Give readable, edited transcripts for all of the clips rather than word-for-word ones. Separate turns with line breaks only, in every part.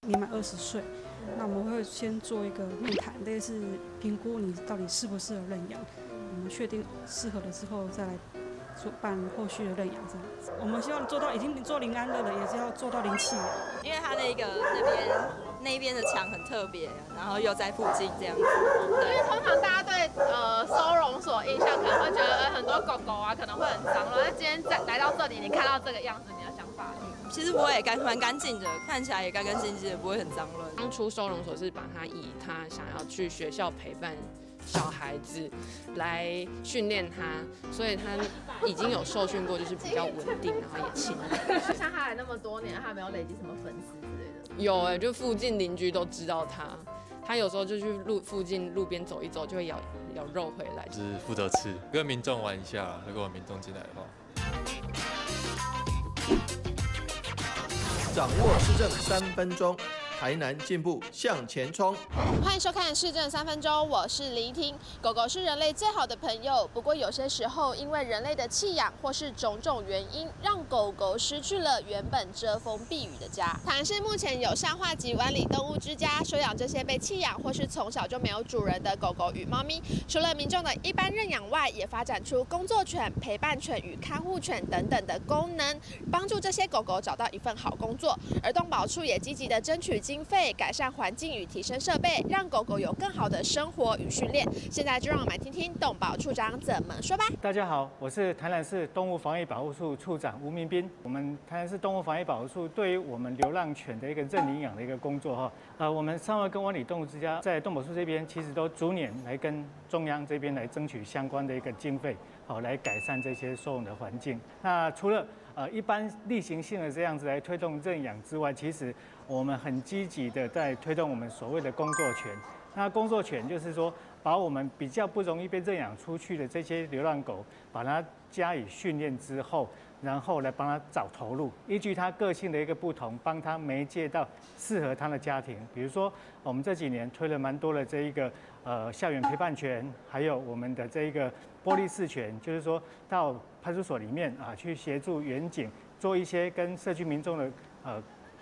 年满20岁，那我们会先做一个面谈，类似评估你到底适不适合认养。我们确定适合了之后，再来办后续的认养这样子。我们希望做到已经做零安乐了，也是要做到零弃养。
因为它那边的墙很特别，然后又在附近这样子。
因为通常大家对收容所印象可能会觉得很多狗狗啊可能会很脏乱。那今天来到这里，你看到这个样子，你的想法？
其实不会，蛮干净的，看起来也干干净净的，不会很脏乱。
当初收容所是把他以他想要去学校陪伴小孩子来训练他，所以他已经有受训过，就是比较稳定，然后也亲人。
像他来那么多年，他没有累积什么粉丝之类的？
有就附近邻居都知道他。他有时候就去附近路边走一走，就会咬肉回来。
就是负责吃，跟民众玩一下，如果民众进来的话。
掌握市政3分钟，台南进步向前冲。
欢迎收看《市政3分钟》，我是林依婷。狗狗是人类最好的朋友，不过有些时候因为人类的弃养或是种种原因，让狗狗失去了原本遮风避雨的家。台南市目前有善化及湾里动物之家收养这些被弃养或是从小就没有主人的狗狗与猫咪。除了民众的一般认养外，也发展出工作犬、陪伴犬与看护犬等等的功能，帮助这些狗狗找到一份好工作。而动保处也积极的争取经费，改善环境与提升设备，让狗狗有更好的生活与训练。现在就让我们来听听动保处长怎么说吧。
大家好，我是台南市动物防疫保护处处长吴明斌。我们台南市动物防疫保护处对于我们流浪犬的一个认领养的一个工作我们善化跟湾里动物之家在动保处这边其实都逐年来跟中央这边来争取相关的一个经费，来改善这些收容的环境。那除了一般例行性的这样子来推动认养之外，其实我们很积极的在推动我们所谓的工作犬。那工作犬就是说，把我们比较不容易被认养出去的这些流浪狗，把它加以训练之后，然后来帮它找投入，依据它个性的一个不同，帮它媒介到适合它的家庭。比如说，我们这几年推了蛮多的这一个校园陪伴犬，还有我们的这一个玻璃式犬，就是说到派出所里面去协助员警做一些跟社区民众的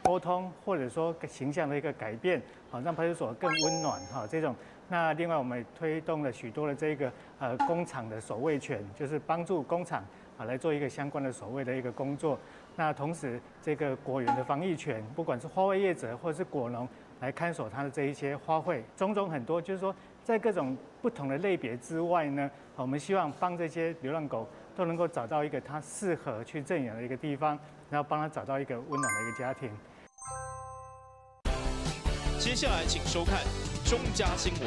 沟通，或者说形象的一个改变，让派出所更温暖这种。那另外我们也推动了许多的这个工厂的守卫犬，就是帮助工厂来做一个相关的守卫的一个工作。那同时这个果园的防疫犬，不管是花卉业者或者是果农来看守它的这一些花卉，种种很多，就是说在各种不同的类别之外呢，我们希望帮这些流浪狗都能够找到一个它适合去认养的一个地方，然后帮它找到一个温暖的一个家庭。
接下来请收看中嘉新闻。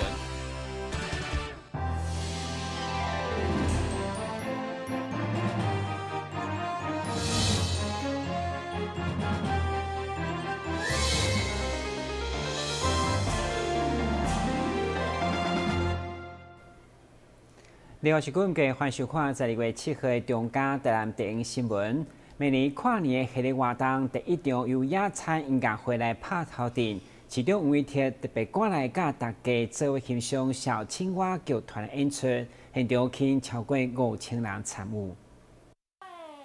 你好，是观众，欢迎收看12月7号的中嘉台南电影新闻。每年跨年的系列活动，第一场由野餐音乐会来拍头阵。其中有一天特别赶来，甲大家做伙欣赏小青蛙剧团的演出，现场吸超过5000人参与。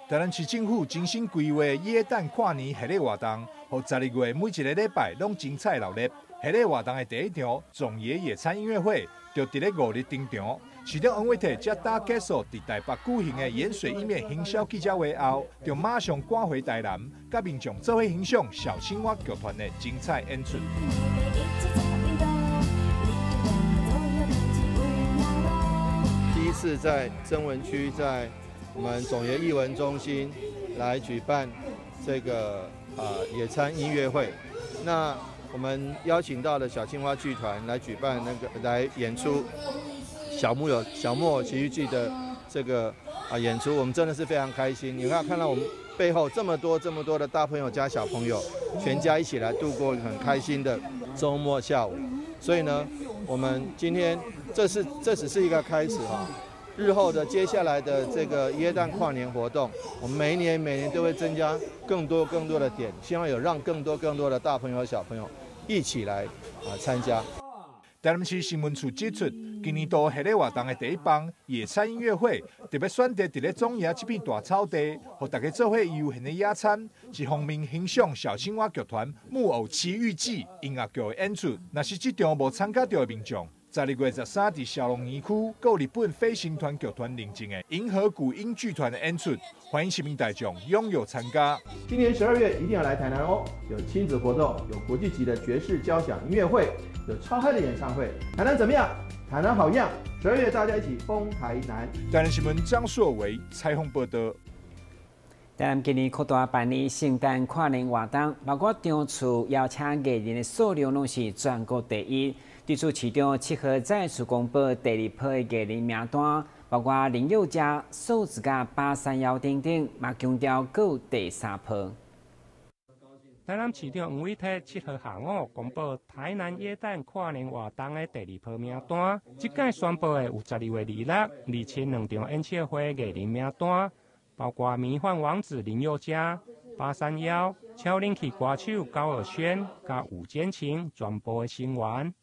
台南市政府精心规划耶诞跨年系列活动，和12月每一个礼拜拢精彩热烈。系列活动的第一场总野野餐音乐会，就伫咧5日登场。市长王伟摕接打结束伫台北举行的盐水一面行销记者会后，就马上赶回台南，甲民众做伙欣赏小青蛙剧团的精彩演出。
第一次在曾文区，在我们总园艺文中心来举办这个野餐音乐会。那我们邀请到了小青蛙剧团来举办来演出小木偶奇遇记的这个演出，我们真的是非常开心。你看到我们背后这么多的大朋友加小朋友，全家一起来度过很开心的周末下午。所以呢，我们今天这只是一个开始日后的接下来的这个耶诞跨年活动，我们每一年都会增加更多的点，希望有让更多的大朋友小朋友一起来参加。
台南市新闻处指出，今年度夏日活动的第一棒野餐音乐会，特别选择伫咧中野这片大草地，和大家做伙悠闲的野餐。一方面欣赏小青蛙剧团《木偶奇遇记》音乐剧的演出，若是这场无参加到的民众。12月13日，小龙园区有日本飞行团剧团领进的银河谷音剧团的演出，欢迎市民大众踊跃参加。
今年12月一定要来台南哦！有亲子活动，有国际级的爵士交响音乐会，有超嗨的演唱会。台南怎么样？台南好样！12月大家一起疯台南。
台南新闻张硕维采访报道。
台南今年扩大办理圣诞跨年活动，包括场次邀请艺人的数量拢是全国第一。对此，市长7号再次公布第2波的艺人名单，包括林宥嘉、数字甲巴山腰等等，嘛强调还有第3波。
台南市长黄伟哲7号下午公布台南耶诞跨年活动的第2波名单，这届宣布的有12月26日2002场演唱会艺人名单，包括迷幻王子林宥嘉、巴山腰、超人气歌手高尔宣、甲吴建琴全部的成员。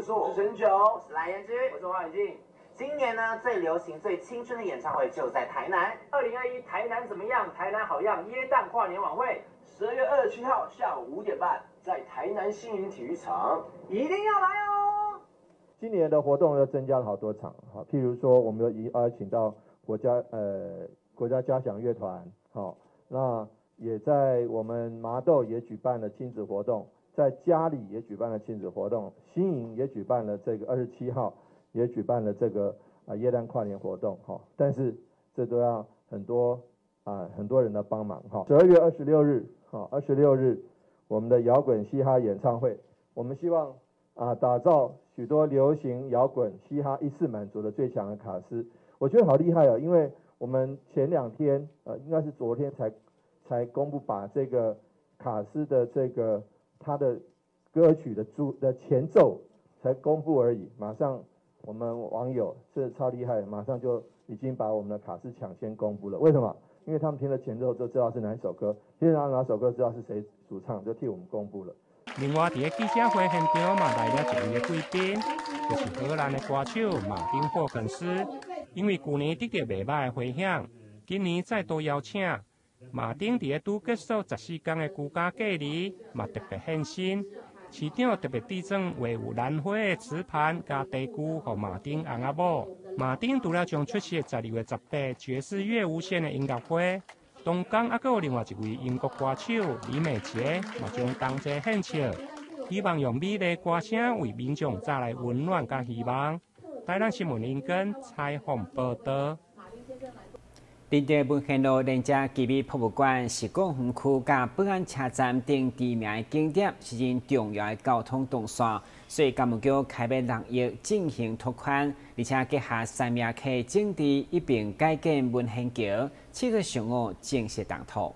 我是陈九，我是赖彦之，我是黄伟晋。今年呢，最流行、最青春的演唱会就在台南。2021台南怎么样？台南好样耶诞跨年晚会，12月27号下午5点半，在台南新营体育场，一定要来哦！
今年的活动又增加了好多场，好，譬如说我们邀请到国家交响乐团，好，那也在我们麻豆也举办了亲子活动。在家里也举办了亲子活动，新营也举办了这个27号，也举办了这个耶诞跨年活动哈。但是这都要很多人的帮忙哈。12月26日26日我们的摇滚嘻哈演唱会，我们希望打造许多流行摇滚嘻哈一次满足的最强的卡司。我觉得好厉害哦，因为我们前2天应该是昨天才公布把这个卡司的这个。他的歌曲的前奏才公布而已，马上我们网友是超厉害，马上就已经把我们的卡司抢先公布了。为什么？因为他们听了前奏就知道是哪一首歌，听了哪首歌知道是谁主唱，就替我们公布了。
另外，在记者会现场嘛来了一位贵宾，就是荷兰的歌手马丁·霍肯斯。因为去年得到袂歹的回响，今年再度邀请。马丁伫拄结束14天的居家隔离，嘛特别献身。市长特别递赠画有兰花的瓷盘加茶具，给马丁翁仔某。马丁除了将出席12月18爵士乐无限的音乐会，同港还有另外一位英国歌手李美杰，嘛将同齐献唱，希望用美丽歌声为民众带来温暖甲希望。台南新闻林根采访报道。
林地文贤路连接基美博物馆、石拱园区甲北安车站等知名的景点，是真重要的交通动线，所以金门局开办6亿进行拓宽，而且结合三庙溪整治一并改建文贤桥，7月上午正式动土。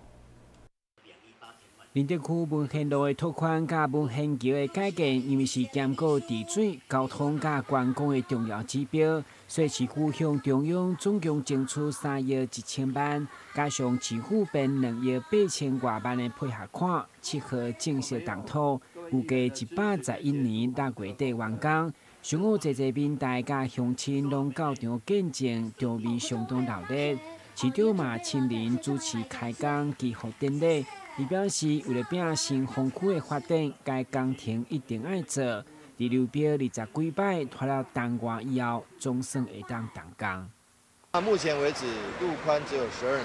林德区文贤路的拓宽甲文贤桥的改建，因为是兼顾治水、交通甲观光的重要指标，所以市区向中央总共争取3亿1千万，加上市府编2亿8千多万的配合款，7号正式动土，预计111年6月底完工。上午济民代甲乡亲拢到场见证，场面相当热烈。市长嘛亲临主持开工祈福典礼。伊表示，为了拼新风区的发展，该工程一定要做。第流标20几摆拖到冬瓜以后，总算会当动工。
目前为止，路宽只有12米，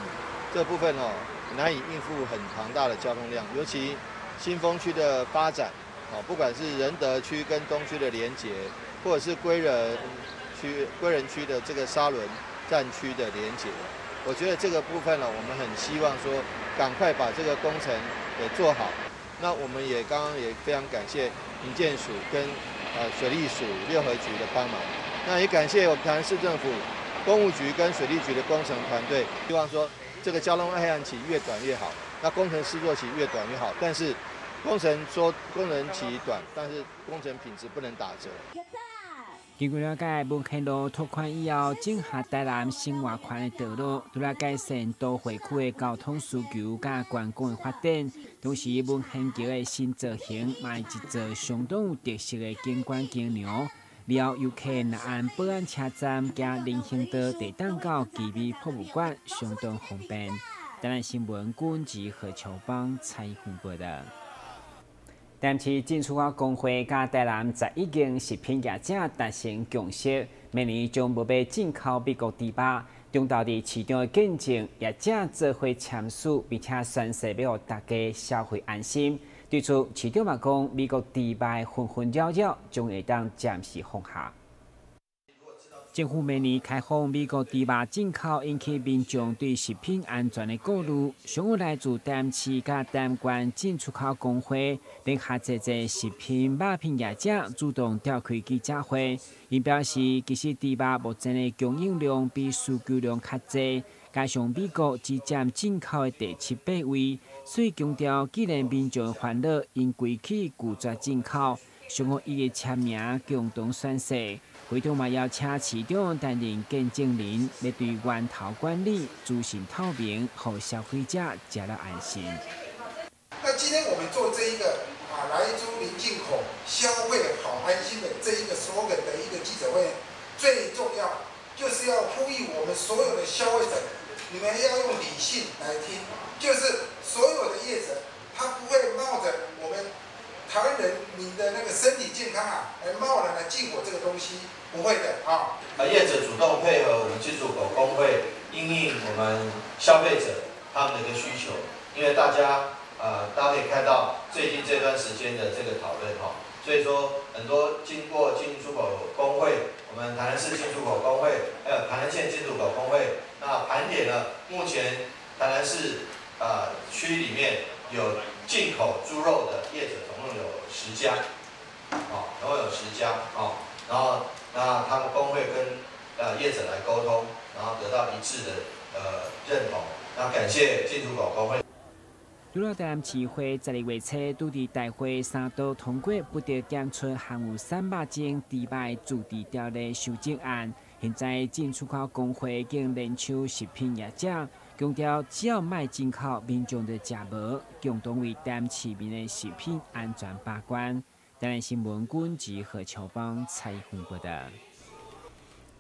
这部分难以应付很庞大的交通量，尤其新丰区的发展，不管是仁德区跟东区的连结，或者是归仁区的这个沙仑站区的连结。我觉得这个部分我们很希望说赶快把这个工程给做好。那我们也刚刚也非常感谢营建署跟水利署6合局的帮忙。那也感谢我们台南市政府公务局跟水利局的工程团队，希望说这个交通黑暗期越短越好，那工程施作期越短越好。但是工程期短，但是工程品质不能打折。
根据了解，文溪路拓宽以后，整合台南新外环的道路，除了改善都会区的交通需求，甲观光的发展，同时文溪桥的新造型，嘛是一座相当有特色的景观景廊。了后游客若按保安车站加人行道地等到奇美博物馆，相当方便。台南新闻管制何秋芳采访报道。台南市进出口工会甲台南11间食品业者达成共识，明年将无被进口美国猪肉。中岛伫市场的见证，业者做伙签署，并且宣誓要予大家消费安心。对此，市长嘛讲，美国猪肉纷纷扰扰，将会当暂时放下。政府明年开放美国猪肉进口，引起民众对食品安全的顾虑。上午来自台南市甲台南县进出口工会联合这食品肉品业者主动召开记者会，因表示，其实猪肉目前的供应量比需求量较济，加上美国只占进口的第7、8位，所以强调，既然民众的烦恼因归去拒绝进口，上午伊的签名共同宣誓。会中嘛邀请市长担任见证人，要对源头管理资讯透明，让消费者食了安心。
那今天我们做这一个来猪零进口，消费好安心的这一个 slogan 的一个记者会，最重要就是要呼吁我们所有的消费者，你们要用理性来听，就是所有的业者，他不会冒着我们台湾人民的那个身体健康来贸然来进口这个东西，不会的啊。
业者主动配合我们进出口工会，因应我们消费者他们的一个需求，因为大家可以看到最近这段时间的这个讨论哈，所以说很多经过进出口工会，我们台南市进出口工会，还有台南县进出口工会，那盘点了目前台南市区里面有进口猪肉的业者总共有10家，总共有10家，然后那他们工会跟业者来沟通，然后得到一致的认同，那感谢进出口工会。
除了台南市会12月初拄伫大会3读通过不得检出含有300种猪肉驻地条例修正案，现在进出口工会已经联手食品业者，强调只要卖进口，民众就食无，共同为台南市民的食品安全把关。台南新闻管制何秋芳采访报道。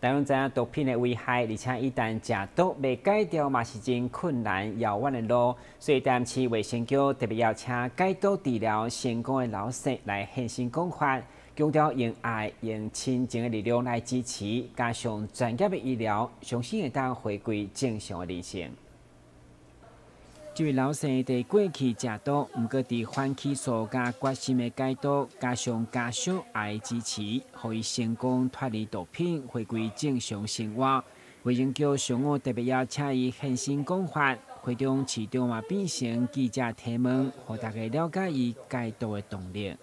台湾知影毒品的危害，而且一旦食毒未戒掉，嘛是真困难遥远的路。所以台南市卫生局特别邀请戒毒治疗成功的老师来现身讲法，强调用爱、用亲情的力量来支持，加上专业的医疗，相信会当回归正常的人生。这位老师伫过去食毒，毋过伫反起诉加决心的戒毒，加上家属爱支持，互伊成功脱离毒品，回归正常生活。卫生局上午特别邀请伊现身讲法，会中市长嘛变成记者提问，互大家了解伊戒毒的动力。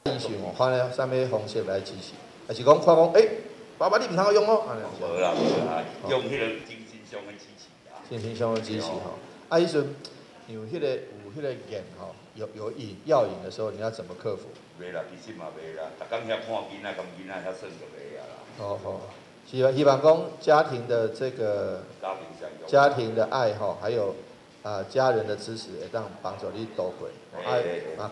医生换了啥物方式来支持？还是讲看讲，爸爸你唔通好用哦？
无啦无啦，用迄个精神上的支持啊。
精神上的支持吼。迄阵有迄个瘾吼，有药瘾的时候，你要怎么克服？
袂啦，其实嘛袂啦，逐工遐看囡仔，咁囡仔遐算就袂啊啦。
希望讲家庭的这个家庭的爱吼，还有家人的支持，会当帮助你度过。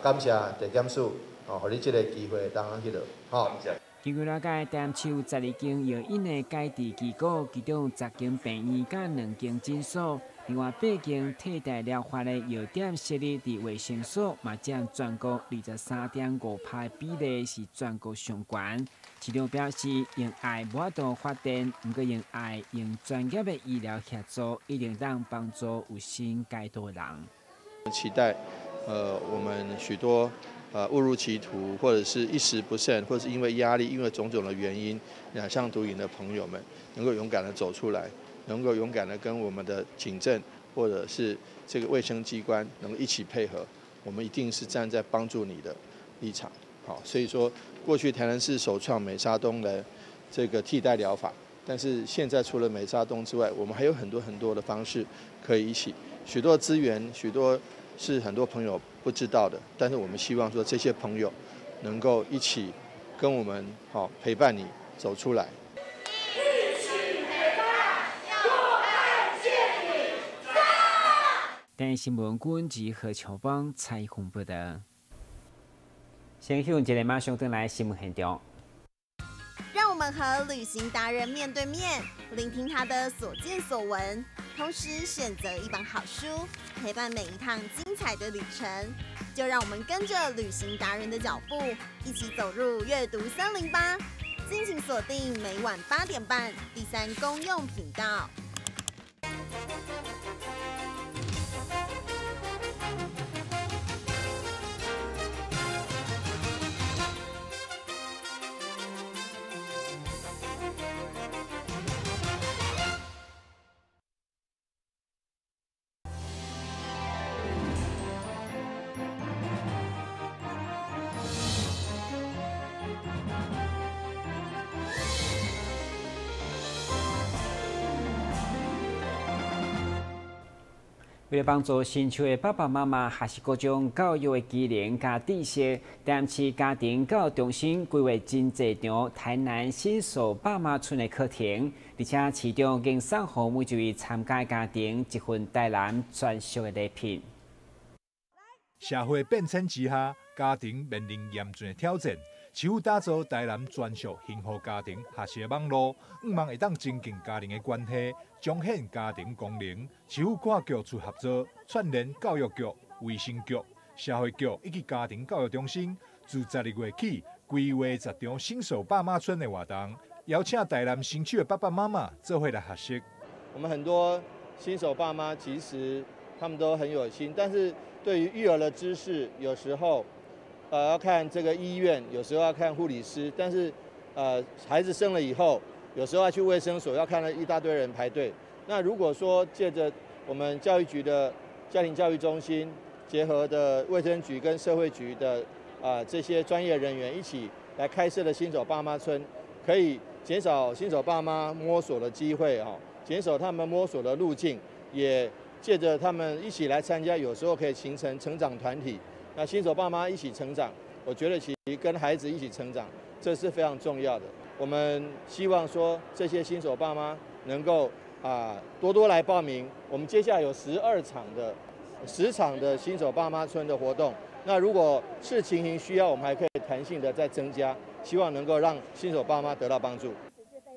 感谢地检署互你这个机会当迄落吼。
根据了解，台南市有12间药引的戒治机构，其中10间病院甲2间诊所。另外8间替代疗法的药店设立伫卫生所，嘛占全国23.5%比例是全国上悬。市长表示，用爱无法度发展，毋过用爱用专业的医疗协助，一定当帮助有心戒毒的人。
期待我们许多误入歧途，或者是一时不慎，或者是因为压力，因为种种的原因染上毒瘾的朋友们，能够勇敢的走出来。能够勇敢的跟我们的警政或者是这个卫生机关能够一起配合，我们一定是站在帮助你的立场。好，所以说过去台南市首创美沙东的这个替代疗法，但是现在除了美沙东之外，我们还有很多的方式可以一起，许多资源，许多是很多朋友不知道的，但是我们希望说这些朋友能够一起跟我们陪伴你走出来。
电新闻官及何乔邦采访报道。先休一个马上回来新闻现场。
让我们和旅行达人面对面，聆听他的所见所闻，同时选择一本好书，陪伴每一趟精彩的旅程。就让我们跟着旅行达人的脚步，一起走入阅读森林吧！敬请锁定每晚8点半第3公用频道。
为了帮助新手的爸爸妈妈学习各种教育的技能加知识，台南市家庭教育中心规划真济场台南新手爸妈村的课程，而且其中更送予每一位参加家庭一份台南专属的礼品。
社会变迁之下，家庭面临严峻的挑战。市府打造台南专属幸福家庭学习网络，希望会当增进家庭的关系，彰显家庭功能。市府跨局处合作，串联教育局、卫生局、社会局以及家庭教育中心，自12月起规划10场新手爸妈村的活动，邀请台南新手的爸爸妈妈做伙来学习。
我们很多新手爸妈其实他们都很有心，但是对于育儿的知识，有时候要看这个医院，有时候要看护理师，但是孩子生了以后，有时候要去卫生所，要看了一大堆人排队。那如果说借着我们教育局的家庭教育中心，结合的卫生局跟社会局的这些专业人员一起来开设的新手爸妈村，可以减少新手爸妈摸索的机会减少他们摸索的路径，也借着他们一起来参加，有时候可以形成成长团体。那新手爸妈一起成长，我觉得其实跟孩子一起成长，这是非常重要的。我们希望说这些新手爸妈能够多多来报名。我们接下来有10场的新手爸妈村的活动。那如果视情形需要，我们还可以弹性的再增加，希望能够让新手爸妈得到帮助。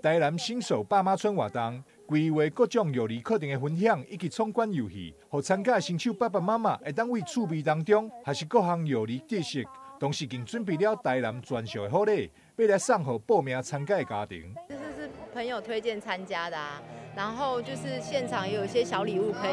台南新手爸妈村活动规划各种幼儿课程的分享以及闯关游戏，让参加的新手爸爸妈妈会当为趣味当中学习各项幼儿知识，同时更准备了台南专属的好礼，要来送给报名参加的家庭。
这是朋友推荐参加的然后就是现场也有一些小礼物可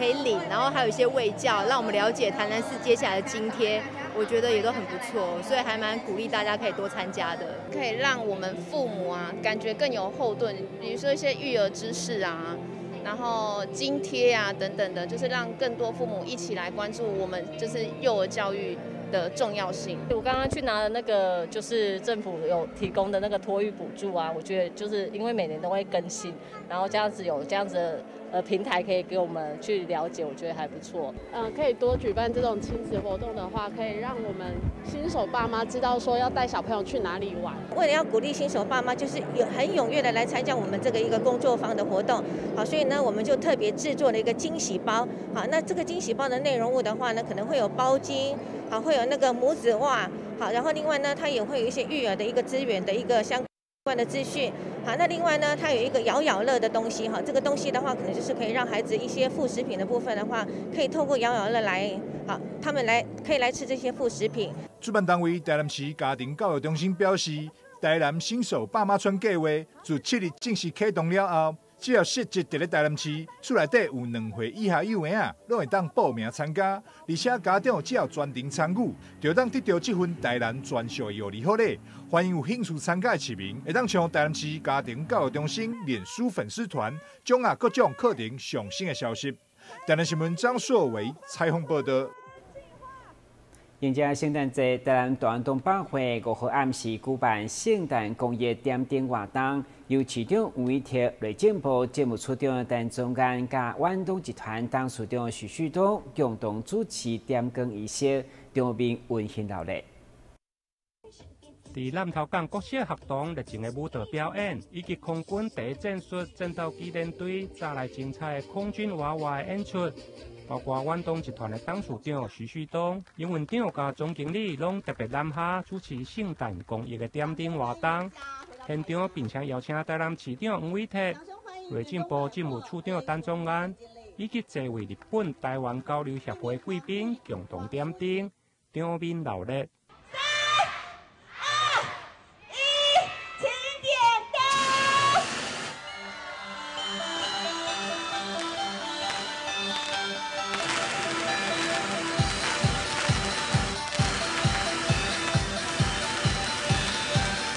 以领，然后还有一些卫教，让我们了解台南市接下来的津贴，我觉得也都很不错，所以还蛮鼓励大家可以多参加的，
可以让我们父母感觉更有后盾，比如说一些育儿知识然后津贴等等的，就是让更多父母一起来关注我们就是幼儿教育的重要性。
我刚刚去拿的那个就是政府有提供的那个托育补助我觉得就是因为每年都会更新，然后这样子有这样子的平台可以给我们去了解，我觉得还不错。
可以多举办这种亲子活动的话，可以让我们新手爸妈知道说要带小朋友去哪里玩。
为了要鼓励新手爸妈，就是很踊跃的来参加我们这个一个工作坊的活动。好，所以呢，我们就特别制作了一个惊喜包。好，那这个惊喜包的内容物的话呢，可能会有包巾，好，会有那个母子袜，好，然后另外呢，它也会有一些育儿的一个资源的一个相关的资讯。好，那另外呢，它有一个摇摇乐的东西哈，这个东西的话，可能就是可以让孩子一些副食品的部分的话，可以透过摇摇乐来，好，他们可以来吃这些副食品。
主办单位台南市家庭教育中心表示，台南新手爸妈村计划自7日正式启动了后，只要设置伫咧台南市，厝内底有2岁以下幼儿拢会当报名参加，而且家长只要专程参与，就当得到这份台南专属幼儿好礼。欢迎有兴趣参加的市民，会当上台南市家庭教育中心脸书粉丝团，掌握各种课程上新的消息。台南新闻张硕伟采访报道。
迎接圣诞节，台南大安东百货5号暗时举办圣诞公益点灯活动，由市长吴伟铁、内政部政务处长陈宗安甲远东集团董事长徐旭东共同主持点灯仪式，场面温馨热闹。
伫南投港国小学堂热情的舞蹈表演，以及空军第一战术战斗机电队带来精彩的空军娃娃的演出，包括远东集团的董事长徐旭东、营运长甲总经理拢特别南下主持圣诞公益的点灯活动。现场并且邀请台南市长黄伟哲、内政部政务处长陈宗安，以及多位日本、台湾交流协会贵宾共同点灯，场面热烈。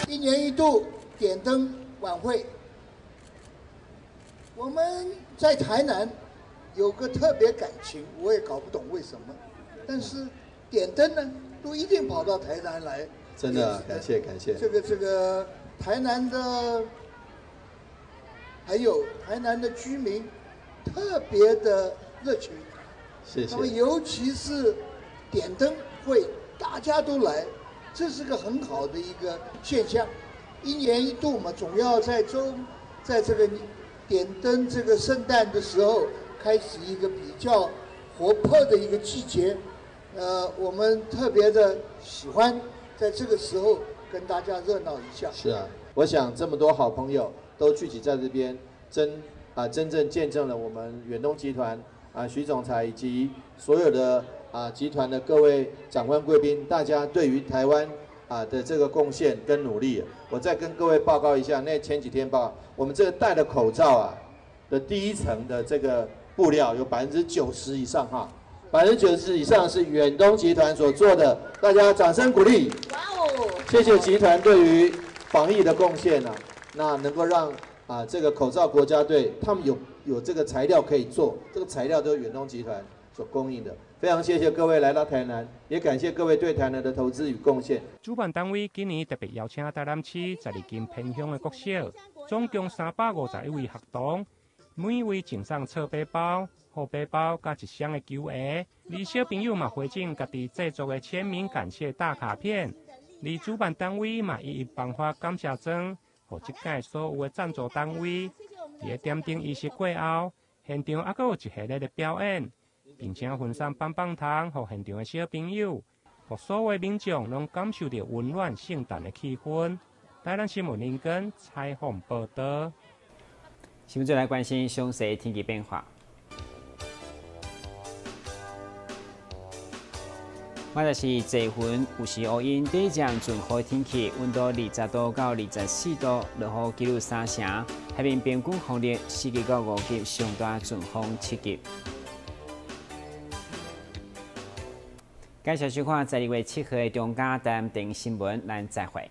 一年一度点灯晚会，我们在台南有个特别感情，我也搞不懂为什么，但是点灯呢，都一定跑到台南来。
真的感谢感谢。
这个台南的，还有台南的居民特别的热情，
谢谢。
那么尤其是点灯会，大家都来。这是个很好的一个现象，一年一度嘛，总要在这个点灯这个圣诞的时候，开始一个比较活泼的一个季节。我们特别的喜欢在这个时候跟大家热闹一下。
是啊，我想这么多好朋友都聚集在这边，真正见证了我们远东集团徐总裁以及所有的集团的各位长官贵宾，大家对于台湾的这个贡献跟努力，我再跟各位报告一下。那前几天报告，我们这个戴的口罩的第一层的这个布料有90%以上，90%以上是远东集团所做的，大家掌声鼓励。哇哦！谢谢集团对于防疫的贡献那能够让这个口罩国家队他们有这个材料可以做，这个材料都是远东集团所供应的。非常谢谢各位来到台南，也感谢各位对台南的投资与贡献。
主办单位今年特别邀请台南市12间偏乡的国小，总共351位学童，每位赠送侧背包、后背包加1箱的球鞋，而小朋友嘛回赠家己制作的签名感谢大卡片，而主办单位嘛一一颁发感谢状，给这届所有的赞助单位。在点灯仪式过后，现场还有一系列的表演。并且分散棒棒糖，给现场的小朋友，给所有民众拢感受到温暖圣诞的气氛。台南新闻林根采访报道。
新闻再来关心详细天气变化。马来西亚济云有时乌阴，第一阵准好天气，温度20度到24度，落雨记录3成。海面平均风力4级到5级，上大阵风7级。感谢收看12月7号的中嘉台南电视新闻，咱再会。